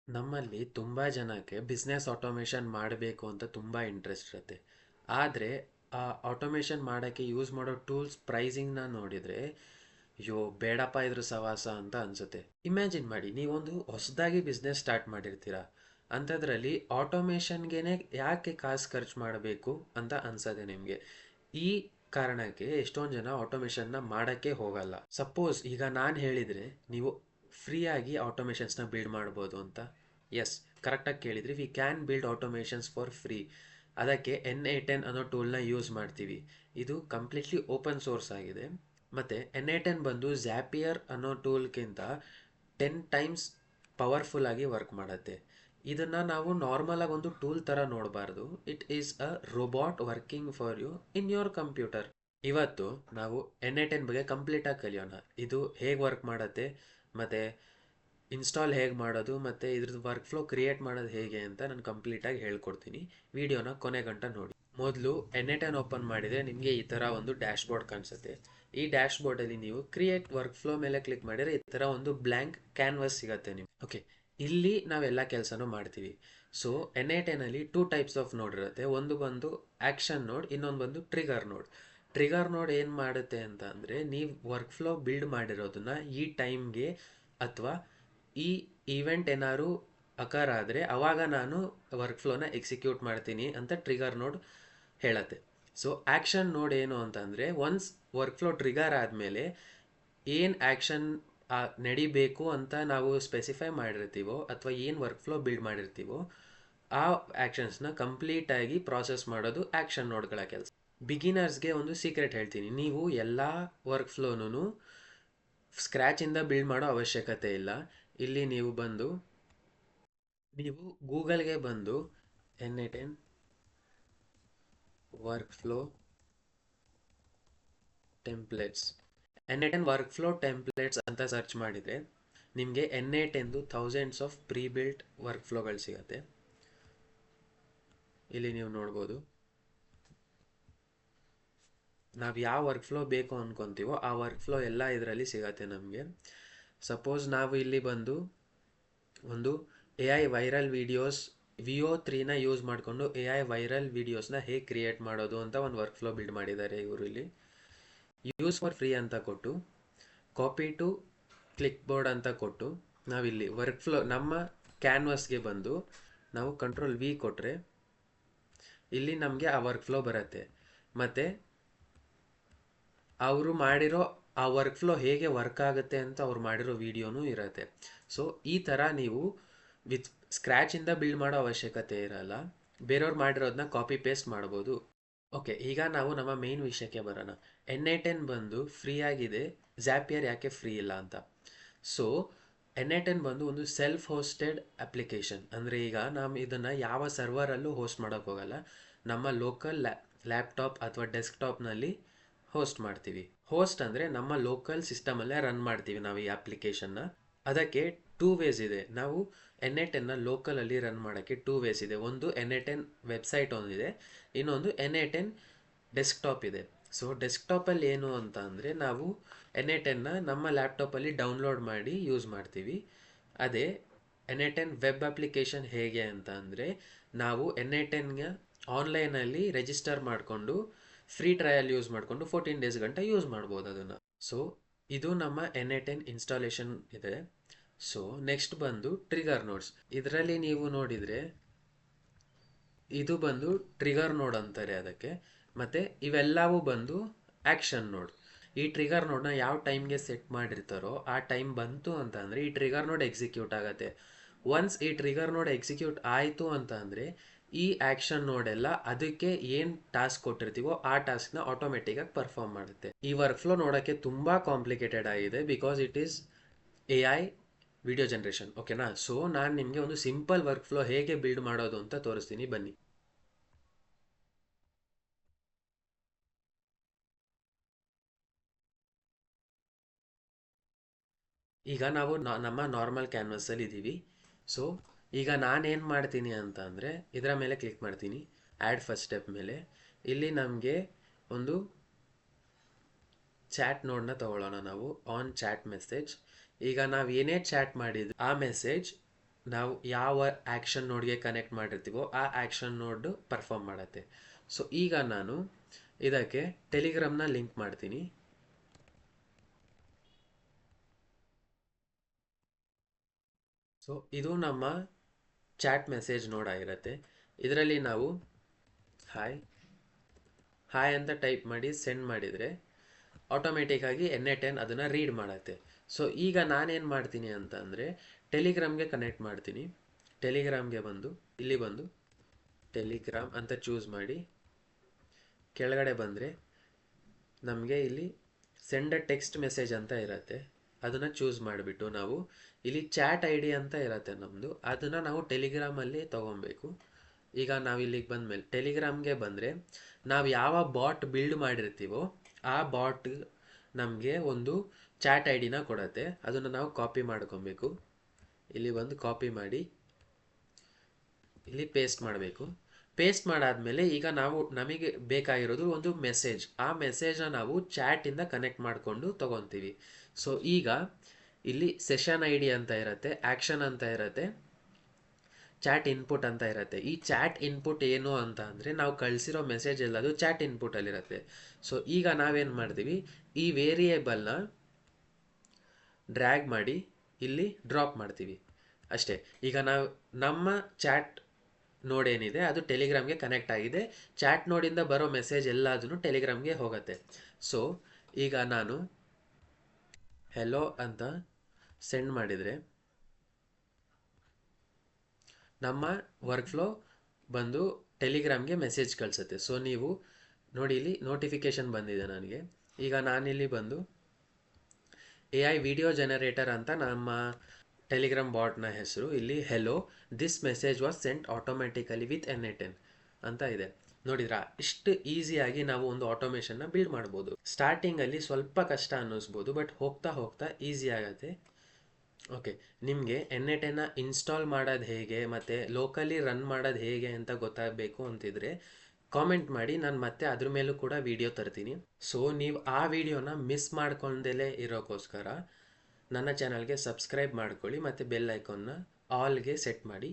ನಮ್ಮಲ್ಲಿ ತುಂಬ ಜನಕ್ಕೆ ಬಿಸ್ನೆಸ್ ಆಟೋಮೇಷನ್ ಮಾಡಬೇಕು ಅಂತ ತುಂಬ ಇಂಟ್ರೆಸ್ಟ್ ಇರುತ್ತೆ. ಆದರೆ ಆ ಆಟೋಮೇಷನ್ ಮಾಡೋಕ್ಕೆ ಯೂಸ್ ಮಾಡೋ ಟೂಲ್ಸ್ ಪ್ರೈಸಿಂಗ್ನ ನೋಡಿದರೆ ಅಯ್ಯೋ ಬೇಡಪ್ಪ ಇದ್ರ ಸವಾಸ ಅಂತ ಅನಿಸುತ್ತೆ. ಇಮ್ಯಾಜಿನ್ ಮಾಡಿ, ನೀವೊಂದು ಹೊಸದಾಗಿ ಬಿಸ್ನೆಸ್ ಸ್ಟಾರ್ಟ್ ಮಾಡಿರ್ತೀರ, ಅಂಥದ್ರಲ್ಲಿ ಆಟೋಮೇಷನ್ಗೆ ಯಾಕೆ ಕಾಸು ಖರ್ಚು ಮಾಡಬೇಕು ಅಂತ ಅನ್ಸತ್ತೆ ನಿಮಗೆ. ಈ ಕಾರಣಕ್ಕೆ ಎಷ್ಟೊಂದು ಜನ ಆಟೋಮೇಷನ್ನ ಮಾಡೋಕ್ಕೆ ಹೋಗಲ್ಲ. ಸಪೋಸ್ ಈಗ ನಾನು ಹೇಳಿದರೆ ನೀವು ಫ್ರೀಯಾಗಿ ಆಟೋಮೇಷನ್ಸ್ನ ಬಿಲ್ಡ್ ಮಾಡ್ಬೋದು ಅಂತ. ಎಸ್, ಕರೆಕ್ಟಾಗಿ ಕೇಳಿದ್ರಿ. We can build automations for free. ಅದಕ್ಕೆ N8N ಅನ್ನೋ ಟೂಲ್ನ ಯೂಸ್ ಮಾಡ್ತೀವಿ. ಇದು ಕಂಪ್ಲೀಟ್ಲಿ ಓಪನ್ ಸೋರ್ಸ್ ಆಗಿದೆ. ಮತ್ತು N8N ಬಂದು ಝ್ಯಾಪಿಯರ್ ಅನ್ನೋ ಟೂಲ್ಗಿಂತ 10 ಟೈಮ್ಸ್ ಪವರ್ಫುಲ್ ಆಗಿ ವರ್ಕ್ ಮಾಡುತ್ತೆ. ಇದನ್ನು ನಾವು ನಾರ್ಮಲಾಗಿ ಒಂದು ಟೂಲ್ ಥರ ನೋಡಬಾರ್ದು. It is a robot working for you in your computer. ಇವತ್ತು ನಾವು N8N ಬಗ್ಗೆ ಕಂಪ್ಲೀಟಾಗಿ ಕಲಿಯೋಣ. ಇದು ಹೇಗೆ ವರ್ಕ್ ಮಾಡುತ್ತೆ, ಮತ್ತು ಇನ್ಸ್ಟಾಲ್ ಹೇಗೆ ಮಾಡೋದು, ಮತ್ತು ಇದ್ರದ್ದು ವರ್ಕ್ ಫ್ಲೋ ಕ್ರಿಯೇಟ್ ಮಾಡೋದು ಹೇಗೆ ಅಂತ ನಾನು ಕಂಪ್ಲೀಟಾಗಿ ಹೇಳ್ಕೊಡ್ತೀನಿ. ವಿಡಿಯೋನ ಕೊನೆ ಗಂಟ ನೋಡಿ. ಮೊದಲು N8N ಓಪನ್ ಮಾಡಿದರೆ ನಿಮಗೆ ಈ ಥರ ಒಂದು ಡ್ಯಾಶ್ ಬೋರ್ಡ್ ಕಾಣಿಸುತ್ತೆ. ಈ ಡ್ಯಾಶ್ ಬೋರ್ಡಲ್ಲಿ ನೀವು ಕ್ರಿಯೇಟ್ ವರ್ಕ್ ಫ್ಲೋ ಮೇಲೆ ಕ್ಲಿಕ್ ಮಾಡಿದರೆ ಈ ಥರ ಒಂದು ಬ್ಲ್ಯಾಂಕ್ ಕ್ಯಾನ್ವಸ್ ಸಿಗುತ್ತೆ ನಿಮ್ಗೆ. ಓಕೆ, ಇಲ್ಲಿ ನಾವೆಲ್ಲ ಕೆಲಸನೂ ಮಾಡ್ತೀವಿ. So N8N two types of ನೋಡ್ ಇರುತ್ತೆ. ಒಂದು ಬಂದು ಆ್ಯಕ್ಷನ್ ನೋಡ್, ಇನ್ನೊಂದು ಬಂದು ಟ್ರಿಗರ್ ನೋಡ್. ಟ್ರಿಗರ್ ನೋಡ್ ಏನು ಮಾಡುತ್ತೆ ಅಂತ ಅಂದರೆ, ನೀವು ವರ್ಕ್ ಫ್ಲೋ ಬಿಲ್ಡ್ ಮಾಡಿರೋದನ್ನ ಈ ಟೈಮ್ಗೆ ಅಥವಾ ಈ ಈವೆಂಟ್ ಏನಾದ್ರು ಅಕರ್ ಆದರೆ ಅವಾಗ ನಾನು ವರ್ಕ್ ಫ್ಲೋನ ಎಕ್ಸಿಕ್ಯೂಟ್ ಮಾಡ್ತೀನಿ ಅಂತ ಟ್ರಿಗರ್ ನೋಡ್ ಹೇಳತ್ತೆ. ಸೊ ಆ್ಯಕ್ಷನ್ ನೋಡ್ ಏನು ಅಂತಂದರೆ, ಒನ್ಸ್ ವರ್ಕ್ ಫ್ಲೋ ಟ್ರಿಗರ್ ಆದಮೇಲೆ ಏನು ಆ್ಯಕ್ಷನ್ ನಡಿಬೇಕು ಅಂತ ನಾವು ಸ್ಪೆಸಿಫೈ ಮಾಡಿರ್ತೀವೋ ಅಥವಾ ಏನು ವರ್ಕ್ ಫ್ಲೋ ಬಿಲ್ಡ್ ಮಾಡಿರ್ತೀವೋ ಆ ಆ್ಯಕ್ಷನ್ಸ್ನ ಕಂಪ್ಲೀಟಾಗಿ ಪ್ರಾಸೆಸ್ ಮಾಡೋದು ಆ್ಯಕ್ಷನ್ ನೋಡ್ಗಳ ಕೆಲಸ. ಬಿಗಿನರ್ಸ್ಗೆ ಒಂದು ಸೀಕ್ರೆಟ್ ಹೇಳ್ತೀನಿ. ನೀವು ಎಲ್ಲ ವರ್ಕ್ ಫ್ಲೋನೂ ಸ್ಕ್ರ್ಯಾಚಿಂದ ಬಿಲ್ಡ್ ಮಾಡೋ ಅವಶ್ಯಕತೆ ಇಲ್ಲ. ಇಲ್ಲಿ ನೀವು ಗೂಗಲ್ಗೆ ಬಂದು N8N workflow templates workflow templates ಅಂತ ಸರ್ಚ್ ಮಾಡಿದರೆ ನಿಮಗೆ N8N thousands of prebuilt work ಫ್ಲೋಗಳು ಸಿಗುತ್ತೆ. ಇಲ್ಲಿ ನೀವು ನೋಡ್ಬೋದು, ನಾವು ಯಾವ ವರ್ಕ್ ಫ್ಲೋ ಬೇಕು ಅಂದ್ಕೊತೀವೋ ಆ ವರ್ಕ್ ಫ್ಲೋ ಎಲ್ಲ ಇದರಲ್ಲಿ ಸಿಗತ್ತೆ ನಮಗೆ. ಸಪೋಸ್ ನಾವು ಇಲ್ಲಿ ಬಂದು ಒಂದು AI ವೈರಲ್ ವೀಡಿಯೋಸ್ VO3ನ ಯೂಸ್ ಮಾಡಿಕೊಂಡು AI ವೈರಲ್ ವೀಡಿಯೋಸ್ನ ಹೇಗೆ ಕ್ರಿಯೇಟ್ ಮಾಡೋದು ಅಂತ ಒಂದು ವರ್ಕ್ ಫ್ಲೋ ಬಿಲ್ಡ್ ಮಾಡಿದ್ದಾರೆ ಇವರು. ಇಲ್ಲಿ ಯೂಸ್ ಫಾರ್ ಫ್ರೀ ಅಂತ ಕೊಟ್ಟು, ಕಾಪಿ ಟು ಕ್ಲಿಕ್ ಬೋರ್ಡ್ ಅಂತ ಕೊಟ್ಟು, ನಾವಿಲ್ಲಿ ವರ್ಕ್ ಫ್ಲೋ ನಮ್ಮ ಕ್ಯಾನ್ವಸ್ಗೆ ಬಂದು ನಾವು Ctrl+V ಕೊಟ್ಟರೆ ಇಲ್ಲಿ ನಮಗೆ ಆ ವರ್ಕ್ ಫ್ಲೋ ಬರುತ್ತೆ. ಮತ್ತು ಅವರು ಮಾಡಿರೋ ಆ ವರ್ಕ್ ಫ್ಲೋ ಹೇಗೆ ವರ್ಕ್ ಆಗುತ್ತೆ ಅಂತ ಅವ್ರು ಮಾಡಿರೋ ವಿಡಿಯೋನೂ ಇರುತ್ತೆ. ಸೊ ಈ ಥರ ನೀವು ವಿತ್ ಸ್ಕ್ರ್ಯಾಚಿಂದ ಬಿಲ್ಡ್ ಮಾಡೋ ಅವಶ್ಯಕತೆ ಇರಲ್ಲ. ಬೇರೆಯವ್ರು ಮಾಡಿರೋದನ್ನ ಕಾಪಿ ಪೇಸ್ಟ್ ಮಾಡ್ಬೋದು. ಓಕೆ, ಈಗ ನಾವು ನಮ್ಮ ಮೇನ್ ವಿಷಯಕ್ಕೆ ಬರೋಣ. N8N ಬಂದು ಫ್ರೀ ಆಗಿದೆ, ಝ್ಯಾಪಿಯರ್ ಯಾಕೆ ಫ್ರೀ ಇಲ್ಲ ಅಂತ. ಸೊ N8N ಬಂದು ಒಂದು ಸೆಲ್ಫ್ ಹೋಸ್ಟೆಡ್ ಅಪ್ಲಿಕೇಶನ್. ಅಂದರೆ ಈಗ ನಾವು ಇದನ್ನು ಯಾವ ಸರ್ವರಲ್ಲೂ ಹೋಸ್ಟ್ ಮಾಡೋಕ್ಕೋಗಲ್ಲ. ನಮ್ಮ ಲೋಕಲ್ ಲ್ಯಾಪ್ಟಾಪ್ ಅಥವಾ ಡೆಸ್ಕ್ಟಾಪ್ನಲ್ಲಿ ಹೋಸ್ಟ್ ಮಾಡ್ತೀವಿ. ಹೋಸ್ಟ್ ಅಂದರೆ ನಮ್ಮ ಲೋಕಲ್ ಸಿಸ್ಟಮಲ್ಲೇ ರನ್ ಮಾಡ್ತೀವಿ ನಾವು ಈ ಅಪ್ಲಿಕೇಶನ್ನ. ಅದಕ್ಕೆ ಟೂ ವೇಸ್ ಇದೆ. ನಾವು N8N ಲೋಕಲಲ್ಲಿ ರನ್ ಮಾಡೋಕ್ಕೆ ಟೂ ವೇಸ್ ಇದೆ. ಒಂದು N8N ವೆಬ್ಸೈಟ್ ಒಂದಿದೆ, ಇನ್ನೊಂದು N8N ಡೆಸ್ಕ್ಟಾಪ್ ಇದೆ. ಸೊ ಡೆಸ್ಕ್ಟಾಪಲ್ಲಿ ಏನು ಅಂತ ಅಂದರೆ, ನಾವು N8N ನಮ್ಮ ಲ್ಯಾಪ್ಟಾಪಲ್ಲಿ ಡೌನ್ಲೋಡ್ ಮಾಡಿ ಯೂಸ್ ಮಾಡ್ತೀವಿ. ಅದೇ N8N ವೆಬ್ ಅಪ್ಲಿಕೇಶನ್ ಹೇಗೆ ಅಂತ ಅಂದರೆ, ನಾವು N8N ಆನ್ಲೈನಲ್ಲಿ ರಿಜಿಸ್ಟರ್ ಮಾಡಿಕೊಂಡು ಫ್ರೀ ಟ್ರಯಲ್ ಯೂಸ್ ಮಾಡಿಕೊಂಡು 14 ಡೇಸ್ ಗಂಟ ಯೂಸ್ ಮಾಡ್ಬೋದು ಅದನ್ನು. ಸೊ ಇದು ನಮ್ಮ N8N ಇನ್ಸ್ಟಾಲೇಷನ್ ಇದೆ. ಸೊ ನೆಕ್ಸ್ಟ್ ಬಂದು ಟ್ರಿಗರ್ ನೋಡ್ಸ್. ಇದರಲ್ಲಿ ನೀವು ನೋಡಿದರೆ ಇದು ಬಂದು ಟ್ರಿಗರ್ ನೋಡ್ ಅಂತಾರೆ ಅದಕ್ಕೆ. ಮತ್ತು ಇವೆಲ್ಲವೂ ಬಂದು ಆ್ಯಕ್ಷನ್ ನೋಡ್. ಈ ಟ್ರಿಗರ್ ನೋಡ್ನ ಯಾವ ಟೈಮ್ಗೆ ಸೆಟ್ ಮಾಡಿರ್ತಾರೋ ಆ ಟೈಮ್ ಬಂತು ಅಂತ ಅಂದರೆ ಈ ಟ್ರಿಗರ್ ನೋಡ್ ಎಕ್ಸಿಕ್ಯೂಟ್ ಆಗುತ್ತೆ. ಒನ್ಸ್ ಈ ಟ್ರಿಗರ್ ನೋಡ್ ಎಕ್ಸಿಕ್ಯೂಟ್ ಆಯಿತು ಅಂತ ಅಂದರೆ ಈ ಆ್ಯಕ್ಷನ್ ನೋಡೆಲ್ಲ ಅದಕ್ಕೆ ಏನು ಟಾಸ್ಕ್ ಕೊಟ್ಟಿರ್ತೀವೋ ಆ ಟಾಸ್ಕ್ನ ಆಟೋಮೆಟಿಕ್ಕಾಗಿ ಪರ್ಫಾರ್ಮ್ ಮಾಡುತ್ತೆ. ಈ ವರ್ಕ್ ಫ್ಲೋ ನೋಡೋಕ್ಕೆ ತುಂಬ ಕಾಂಪ್ಲಿಕೇಟೆಡ್ ಆಗಿದೆ, because it is AI video generation. ಓಕೆನಾ? ಸೊ ನಾನು ನಿಮಗೆ ಒಂದು ಸಿಂಪಲ್ ವರ್ಕ್ ಫ್ಲೋ ಹೇಗೆ ಬಿಲ್ಡ್ ಮಾಡೋದು ಅಂತ ತೋರಿಸ್ತೀನಿ, ಬನ್ನಿ. ಈಗ ನಾವು ನಮ್ಮ ನಾರ್ಮಲ್ ಕ್ಯಾನ್ವಸಲ್ಲಿ ಇದ್ದೀವಿ. ಸೊ ಈಗ ನಾನೇನು ಮಾಡ್ತೀನಿ ಅಂತ ಅಂದರೆ, ಇದರ ಮೇಲೆ ಕ್ಲಿಕ್ ಮಾಡ್ತೀನಿ, ಆ್ಯಡ್ ಫಸ್ಟ್ ಸ್ಟೆಪ್ ಮೇಲೆ. ಇಲ್ಲಿ ನಮಗೆ ಒಂದು ಚಾಟ್ ನೋಡನ್ನ ತಗೊಳ್ಳೋಣ ನಾವು, ಆನ್ ಚಾಟ್ ಮೆಸೇಜ್. ಈಗ ನಾವು ಏನೇ ಚಾಟ್ ಮಾಡಿದ್ವಿ ಆ ಮೆಸೇಜ್ ನಾವು ಯಾವ ಆ್ಯಕ್ಷನ್ ನೋಡ್ಗೆ ಕನೆಕ್ಟ್ ಮಾಡಿರ್ತೀವೋ ಆ ಆ್ಯಕ್ಷನ್ ನೋಡ್ ಪರ್ಫಾರ್ಮ್ ಮಾಡುತ್ತೆ. ಸೊ ಈಗ ನಾನು ಇದಕ್ಕೆ ಟೆಲಿಗ್ರಾಮ್ನ ಲಿಂಕ್ ಮಾಡ್ತೀನಿ. ಸೊ ಇದು ನಮ್ಮ ಚಾಟ್ ಮೆಸೇಜ್ ನೋಡ್ ಆಗಿರುತ್ತೆ. ಇದರಲ್ಲಿ ನಾವು ಹಾಯ್ ಹಾಯ್ ಅಂತ ಟೈಪ್ ಮಾಡಿ ಸೆಂಡ್ ಮಾಡಿದರೆ ಆಟೋಮೆಟಿಕ್ಕಾಗಿ NA10 ಅದನ್ನು ರೀಡ್ ಮಾಡುತ್ತೆ. ಸೊ ಈಗ ನಾನೇನು ಮಾಡ್ತೀನಿ ಅಂತ ಅಂದರೆ ಟೆಲಿಗ್ರಾಮ್ಗೆ ಕನೆಕ್ಟ್ ಮಾಡ್ತೀನಿ. ಟೆಲಿಗ್ರಾಮ್ಗೆ ಬಂದು ಇಲ್ಲಿ ಬಂದು ಟೆಲಿಗ್ರಾಮ್ ಅಂತ ಚೂಸ್ ಮಾಡಿ ಕೆಳಗಡೆ ಬಂದರೆ ನಮಗೆ ಇಲ್ಲಿ ಸೆಂಡ್ ಅ ಟೆಕ್ಸ್ಟ್ ಮೆಸೇಜ್ ಅಂತ ಇರುತ್ತೆ. ಅದನ್ನು ಚೂಸ್ ಮಾಡಿಬಿಟ್ಟು ನಾವು ಇಲ್ಲಿ ಚಾಟ್ ID ಅಂತ ಇರುತ್ತೆ ನಮ್ಮದು, ಅದನ್ನು ನಾವು ಟೆಲಿಗ್ರಾಮಲ್ಲಿ ತೊಗೊಬೇಕು. ಈಗ ನಾವು ಇಲ್ಲಿಗೆ ಬಂದಮೇಲೆ ಟೆಲಿಗ್ರಾಮ್ಗೆ ಬಂದರೆ ನಾವು ಯಾವ ಬಾಟ್ ಬಿಲ್ಡ್ ಮಾಡಿರ್ತೀವೋ ಆ ಬಾಟ್ ನಮಗೆ ಒಂದು ಚಾಟ್ ID ಕೊಡುತ್ತೆ. ಅದನ್ನು ನಾವು ಕಾಪಿ ಮಾಡ್ಕೊಬೇಕು. ಇಲ್ಲಿ ಬಂದು ಕಾಪಿ ಮಾಡಿ ಇಲ್ಲಿ ಪೇಸ್ಟ್ ಮಾಡಬೇಕು. ಪೇಸ್ಟ್ ಮಾಡಾದ್ಮೇಲೆ ಈಗ ನಾವು ನಮಗೆ ಬೇಕಾಗಿರೋದು ಒಂದು ಮೆಸೇಜ್. ಆ ಮೆಸೇಜ್ನ ನಾವು ಚಾಟಿಂದ ಕನೆಕ್ಟ್ ಮಾಡಿಕೊಂಡು ತೊಗೊತೀವಿ. ಸೊ ಈಗ ಇಲ್ಲಿ ಸೆಷನ್ ID ಅಂತ ಇರುತ್ತೆ, ಆ್ಯಕ್ಷನ್ ಅಂತ ಇರುತ್ತೆ, ಚಾಟ್ ಇನ್ಪುಟ್ ಅಂತ ಇರುತ್ತೆ. ಈ ಚಾಟ್ ಇನ್ಪುಟ್ ಏನು ಅಂತ ಅಂದರೆ ನಾವು ಕಳಿಸಿರೋ ಮೆಸೇಜ್ ಎಲ್ಲದು ಚಾಟ್ ಇನ್ಪುಟಲ್ಲಿರುತ್ತೆ. ಸೊ ಈಗ ನಾವೇನು ಮಾಡ್ತೀವಿ, ಈ ವೇರಿಯೇಬಲ್ನ ಡ್ರ್ಯಾಗ್ ಮಾಡಿ ಇಲ್ಲಿ ಡ್ರಾಪ್ ಮಾಡ್ತೀವಿ ಅಷ್ಟೇ. ಈಗ ನಾವು ನಮ್ಮ ಚಾಟ್ ನೋಡ್ ಏನಿದೆ ಅದು ಟೆಲಿಗ್ರಾಮ್ಗೆ ಕನೆಕ್ಟ್ ಆಗಿದೆ. ಚಾಟ್ ನೋಡಿಂದ ಬರೋ ಮೆಸೇಜ್ ಎಲ್ಲದೂ ಟೆಲಿಗ್ರಾಮ್ಗೆ ಹೋಗುತ್ತೆ. ಸೊ ಈಗ ನಾನು ಹೆಲೋ ಅಂತ ಸೆಂಡ್ ಮಾಡಿದರೆ ನಮ್ಮ ವರ್ಕ್ ಫ್ಲೋ ಬಂದು ಟೆಲಿಗ್ರಾಮ್ಗೆ ಮೆಸೇಜ್ ಕಳಿಸುತ್ತೆ. ಸೊ ನೀವು ನೋಡಿ ಇಲ್ಲಿ ನೋಟಿಫಿಕೇಷನ್ ಬಂದಿದೆ ನನಗೆ. ಈಗ ನಾನಿಲ್ಲಿ ಬಂದು AI ವಿಡಿಯೋ ಜನರೇಟರ್ ಅಂತ ನಮ್ಮ ಟೆಲಿಗ್ರಾಮ್ ಬಾಟ್ನ ಹೆಸರು. ಇಲ್ಲಿ hello this message was scent automatically with NA10 ಅಂತ ಇದೆ. ನೋಡಿದ್ರಾ, ಇಷ್ಟು ಈಸಿಯಾಗಿ ನಾವು ಒಂದು ಆಟೋಮೇಷನ್ನ ಬಿಲ್ಡ್ ಮಾಡ್ಬೋದು. ಸ್ಟಾರ್ಟಿಂಗಲ್ಲಿ ಸ್ವಲ್ಪ ಕಷ್ಟ ಅನ್ನಿಸ್ಬೋದು, ಬಟ್ ಹೋಗ್ತಾ ಹೋಗ್ತಾ ಈಸಿ ಆಗುತ್ತೆ. ಓಕೆ, ನಿಮಗೆ NA10ನ ಇನ್ಸ್ಟಾಲ್ ಮಾಡೋದು ಹೇಗೆ ಮತ್ತು ಲೋಕಲಿ ರನ್ ಮಾಡೋದು ಹೇಗೆ ಅಂತ ಗೊತ್ತಾಗಬೇಕು ಅಂತಿದ್ರೆ ಕಾಮೆಂಟ್ ಮಾಡಿ, ನಾನು ಮತ್ತೆ ಅದ್ರ ಮೇಲೂ ಕೂಡ ವಿಡಿಯೋ ತರ್ತೀನಿ. ಸೊ ನೀವು ಆ ವಿಡಿಯೋನ ಮಿಸ್ ಮಾಡ್ಕೊಂಡೇ ಇರೋಕ್ಕೋಸ್ಕರ ನನ್ನ ಚಾನಲ್ಗೆ ಸಬ್ಸ್ಕ್ರೈಬ್ ಮಾಡ್ಕೊಳ್ಳಿ ಮತ್ತು ಬೆಲ್ ಐಕಾನ್ನ ಆಲ್ಗೆ ಸೆಟ್ ಮಾಡಿ.